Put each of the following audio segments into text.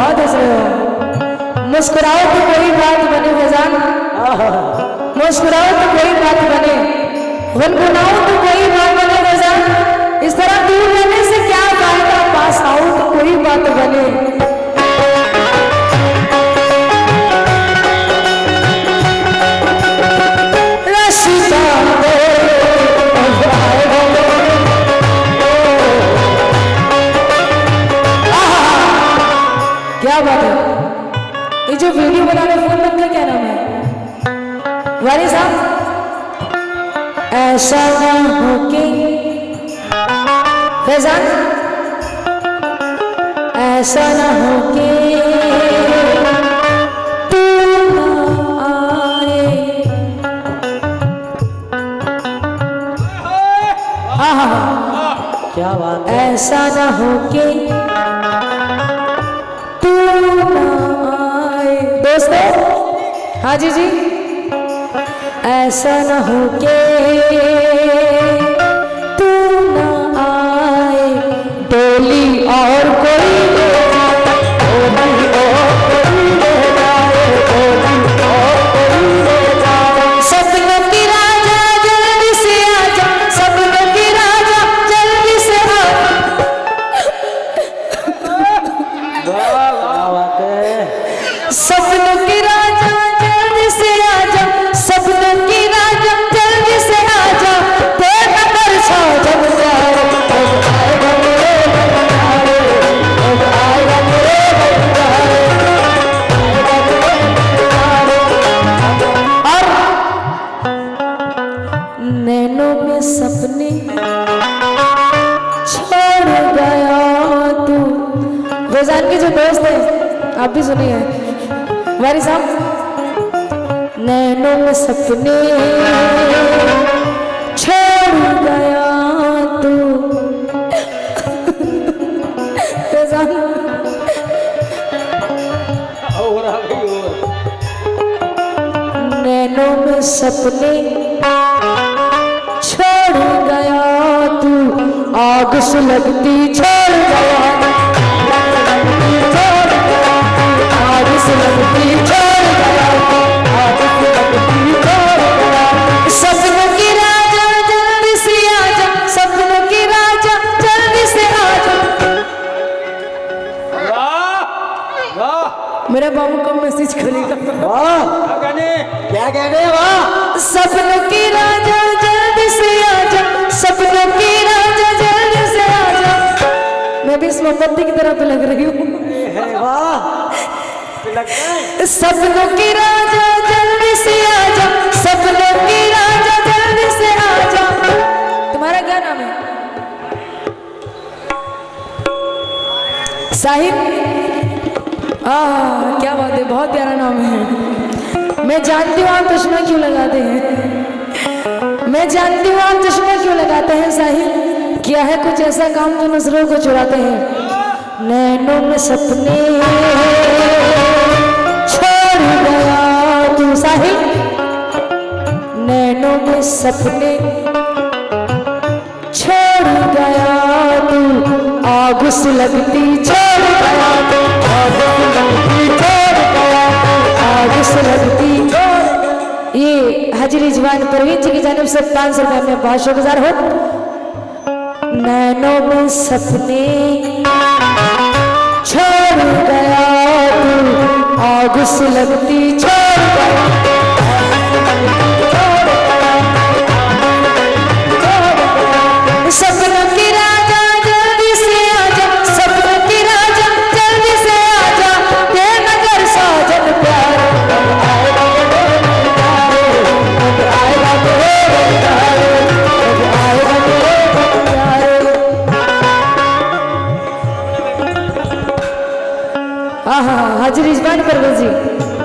बहुत हंस रहे हो। मुस्कुराओ तो कोई बात बने फैजान, मुस्कुराओ तो कोई बात बने, गुनगुनाओ तो कोई बात बने फैजान। इस तरह दूर रहने से क्या फायदा, पास आओ तो कोई बात बने। क्या बात है। ये जो वीडियो बना रहे फोन नंबर क्या नाम है वारी साहब? ऐसा ना हो के फैजान, ऐसा ना हो के तू ना आए। क्या बात है। ऐसा ना हो के दोस्तों, हाँ जी जी, ऐसा न हो के तू न आए, डोली और कोई ले जाए, डोली और कोई ले जाए, डोली और कोई ले जाए। सपनों की राजा जल्दी से आजा, सपनों की राजा जल्दी से सपनों की राजा जल्दी से आजा, सपनों की राजा जल्दी से आजा, तेरा बरसा जब प्यार अब आएगा मेरे बंजारे, अब आएगा मेरे बंजारे, और नैनों में सपने छोड़ गया तू। रोजान के जो दोस्त है आप भी सुनिए वारी साहब। नैनों में सपने छोड़ गया तू, नैनों में सपने छोड़ गया तू, आग सुलगती छोड़ गया, आग सुलगती छोड़ गया, आग सुलगती छोड़ गया। सपनों की राजा जल्दी से आजा, सपनों की राजा जल्दी से आजा। मेरा बाबू कब मैसेज करेगा? क्या कहने? वाह। सपनों की राजा जल्दी से आजा, सपनों की राजा जल्दी से आजा। मैं भी इस मोमबत्ती की तरह पे लग रही हूँ। सपनों की राजा जल्दी से आजा, सपनों की राजा जल्दी से आजा। तुम्हारा क्या नाम है? साहिब। क्या बात है, बहुत प्यारा नाम है। मैं जानती हूँ आप चश्मा क्यों लगाते हैं, मैं जानती हूँ आप चश्मा क्यों लगाते हैं साहिब। किया है कुछ ऐसा काम जो नजरों को चुराते हैं। नैनों में सपने छोड़ गया तू साहिब, नैनों में सपने छोड़ गया तू, आग सुलगती छोड़ गया तू, आग सुलगती छोड़ गया तू, आग सुलगती छोड़ गया। ये हाजी रिजवान परवीन जी की जानिब से 500 रुपये में बहुत शुक्रगुजार हो। नैनों में सपने छोड़ गया तू, आग सुलगती छोड़ गया, सपनों की राजा जल्दी से आजा, सपनों की राजा जल्दी से आजा, तेरा नगर साजन प्यार अब आएगा मेरे बंजारे, अब आएगा मेरे बंजारे, अब आएगा मेरे बंजारे। हाजी रिजवान परवेज जी,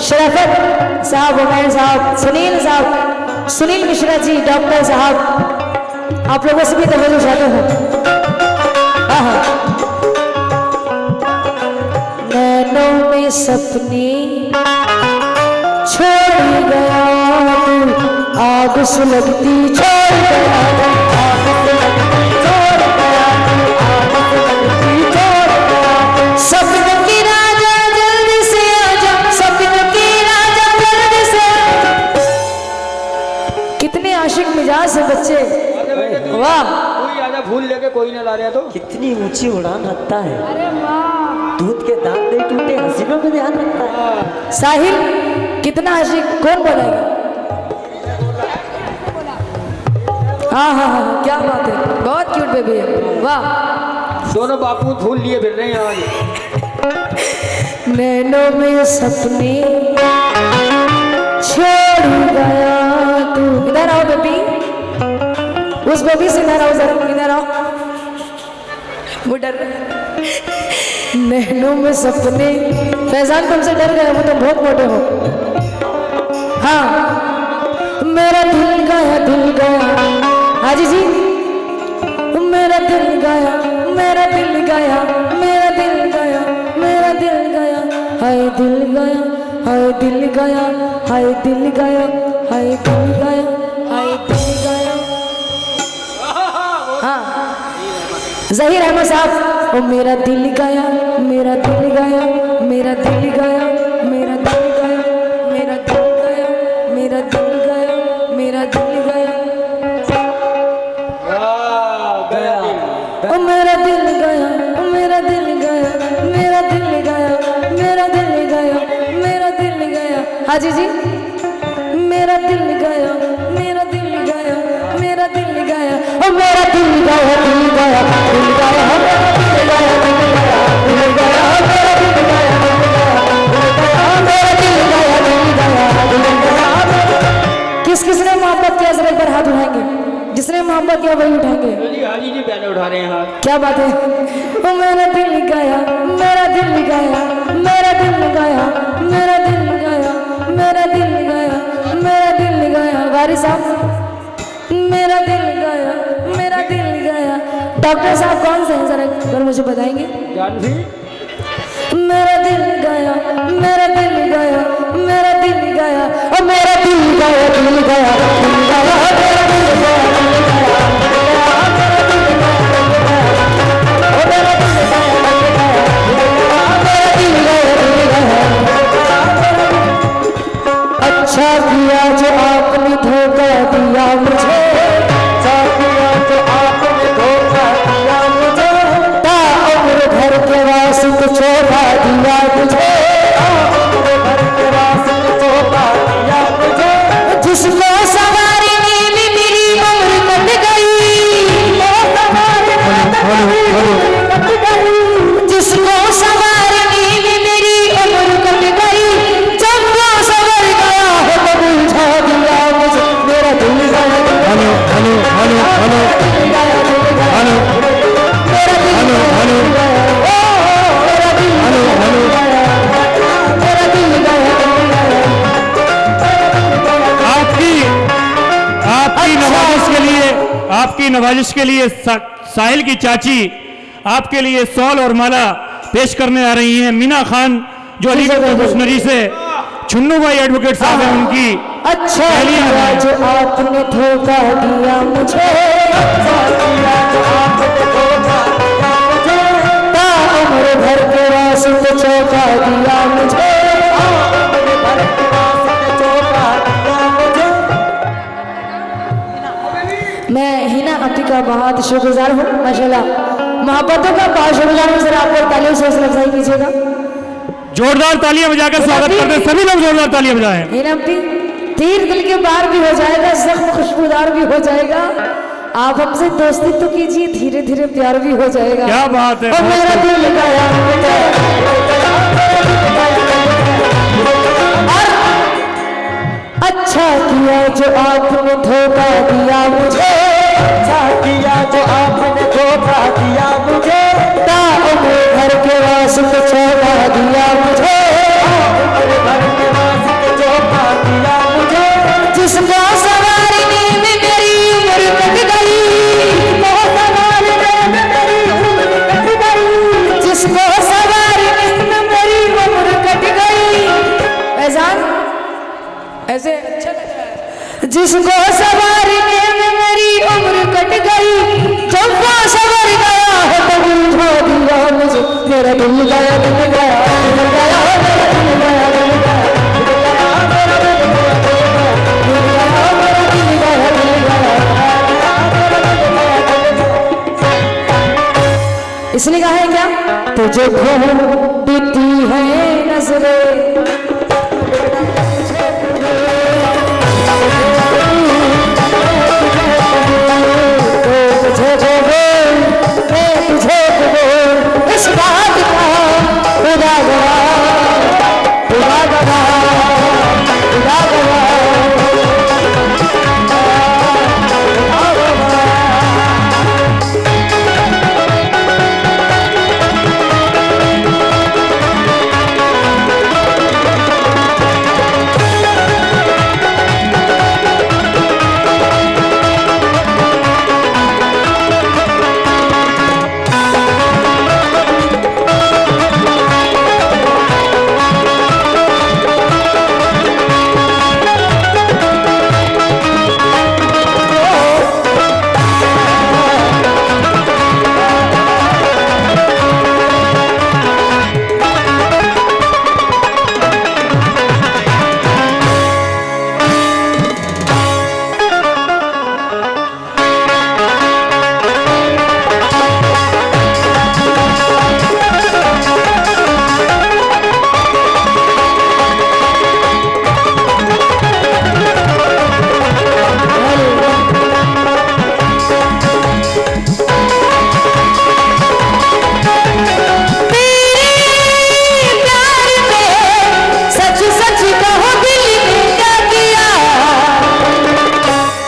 शराफत साहब, उमैर साहब, सुनील साहब, सुनील मिश्रा जी, डॉक्टर साहब, आप लोगों से भी तवज्जो चाहते हो। नैनों में सपने छोड़ गया तू, आग सुलगती छोड़ गया, आग सुलगती छोड़ गया, आग सुलगती छोड़ गया। सपनों की राजा मैं तो। कितनी ऊंची उड़ान रखता है। दूध के दांत नहीं टूटे, हसीनों में ध्यान रखता है। साहिल कितना आशिक, कौन बोलेगा? हाँ हाँ हाँ, क्या बात है, बहुत क्यूट बेबी है, वाह। दोनों बापू फूल लिए फिर रहे हैं आज। नैनों में सपने छोड़ गया तू। इधर आओ बेबी, उस बेबी से इधर आओ जरा, इधर आओ, वो डर रहा है। नैनों में सपने, फैजान तुमसे डर गया, वो तुम बहुत मोटे हो। हाँ, मेरा दिल गया, दिल गया, हाजी जी, मेरा दिल गया, मेरा दिल गया, मेरा दिल गया, मेरा दिल गया, हाय दिल गया, हाय दिल गया, हाय दिल गया, हाय दिल गया, हाय दिल गया। हाँ, ज़हीर अहमद साहब, ओ मेरा दिल गया, मेरा दिल गया, मेरा दिल गया, मेरा दिल गया, मेरा दिल गया, मेरा दिल गया, मेरा दिल गया, ओ मेरा दिल गया, ओ मेरा दिल गया, मेरा दिल गया, मेरा दिल गया, मेरा दिल गया, हाजी जी, मेरा दिल गया, मेरा दिल गया, मेरा दिल गया, ओ मेरा दिल गया, दिल गया, दिल गया, दिल गया, दिल गया, दिल गया, मेरा दिल गया, दिल गया, मेरा दिल गया, दिल गया, दिल गया। किस किसने मोहब्बत किया, जरा एक बार हाथ उठाएंगे, जिसने मोहब्बत किया वही उठाएंगे। हाजी जी पहले उठा रहे हैं हाथ। क्या बात है, ओ मेरा दिल गया, मेरा दिल गया, मेरा दिल गया, मेरा दिल गया, मेरा दिल गया, मेरा दिल गया, वारी साहब, मेरा दिल गया, मेरा दिल गया। डॉक्टर साहब कौन से हैं, जरा अगर मुझे बताएंगे। जानवी मेरा दिल गया, मेरा दिल गया, मेरा दिल गया, ओ मेरा दिल गया, दिल गया, दिल गया, मेरा दिल गया, दिल गया, मेरा दिल गया, दिल गया, ओ मेरा दिल गया, दिल गया, मेरा दिल गया, दिल गया। अच्छा किया जो आपने धोखा दिया मुझे, अच्छा किया जो आपने धोखा दिया मुझे, ताउम्र भर के वास्ते छोड़ा दिया मुझे, ताउम्र भर के वास्ते छोड़ा दिया मुझे, जिसको सवारी नीली मेरी उम्र कट गई, जिसको सवारी नीली मेरी उम्र कट गई, जब वो सवर गया है तो बुझा दिया मुझे, मेरा दिल गया, hello hello hello hello, hello मेरा दिल गया, मेरा दिल गया, मेरा दिल गया। आपकी नवाजिश के लिए, आपकी नवाजिश के लिए साहिल की चाची आपके लिए सॉल और माला पेश करने आ रही हैं। मीना खान जो अलीगढ़ कमिश्नरी से छुन्नू भाई एडवोकेट साहब हैं, उनकी अच्छा किया जो आपने धोखा दिया मुझे, अच्छा किया जो आपने धोखा दिया मुझे, ताउम्र भर के वास्ते चौका दिया मुझे, ताउम्र भर के वास्ते चौका दिया मुझे। मैं हिना आपकी का बहुत शुक्रगुजार हूँ, माशाल्लाह मोहब्बतों का बहुत शुक्रगुजार हूँ। जरा आपको तालियों से हौसला अफजाई कीजिएगा, जोरदार तालियां बजाकर स्वागत करते हैं। सभी लोग जोरदार तालियां बजाएं। हिना आपकी तीर दिल के बाहर भी हो जाएगा, जख्म खुशबूदार भी हो जाएगा। आप हमसे दोस्ती तो कीजिए, धीरे धीरे प्यार भी हो जाएगा। क्या बात है, और मेरा दिल गया, और अच्छा किया जो आपने धोखा दिया मुझे, अच्छा किया जो आपने धोखा दिया मुझे, ताउम्र भर के वास्ते छोड़ा दिया मुझे, ताउम्र भर के वास्ते छोड़ा दिया मुझे, जिसको सवारी नींद मेरी उम्र कट गई, जिसको सवारी नींद मेरी उम्र कट गई, जिसको सवारी नींद मेरी उम्र कट गई। फैजान ऐसे अच्छा लग रहा है। जिसको सवारी नींद मेरी उम्र कट गई, जब वो सवर गया है तो बुझा दिया मुझे, मेरा दिल गया, दिल गया, दिल गया, मेरा दिल गया, दिल गया, दिल गया, मेरा दिल गया, दिल गया, दिल गया, मेरा दिल गया, दिल गया, मेरा दिल गया, दिल गया। इसलिए कहा है क्या, तुझे ढूंढती है नजरें, इस बात का खुदा गवाह, खुदा गवाह, खुदा गवाह।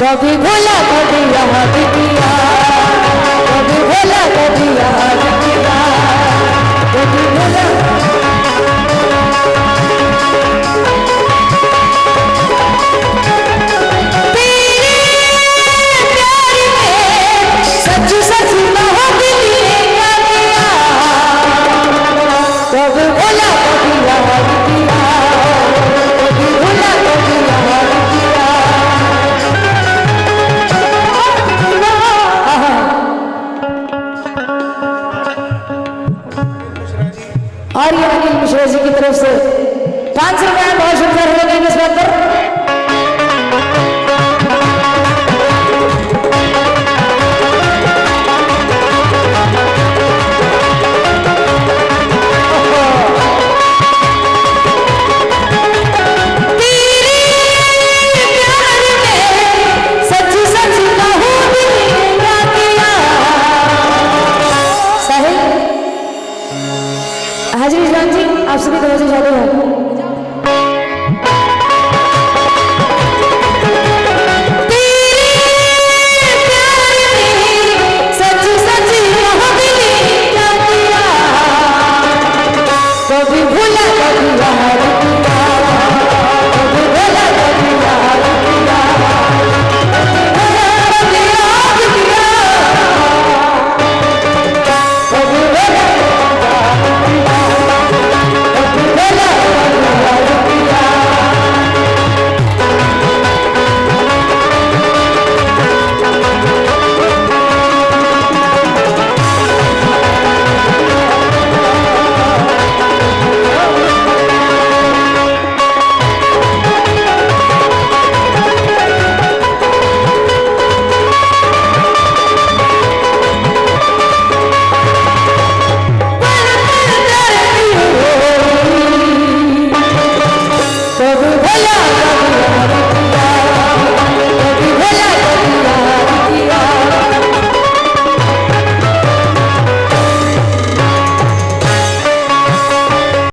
कभी भोला कभी याद किया, कभी भोला कभी याद किया, कभी भोला। तेरे प्यार में सच सच कहो दिल ने क्या किया, कभी भोला कभी याद किया, कभी भोला कभी याद किया। और ये अनिल मिश्रा जी की तरफ से 500 रुपया बहुत शुक्रिया हो गए इस बात पर। हाजिर इस्लाम जी, आप सभी तवज्जो चालू है।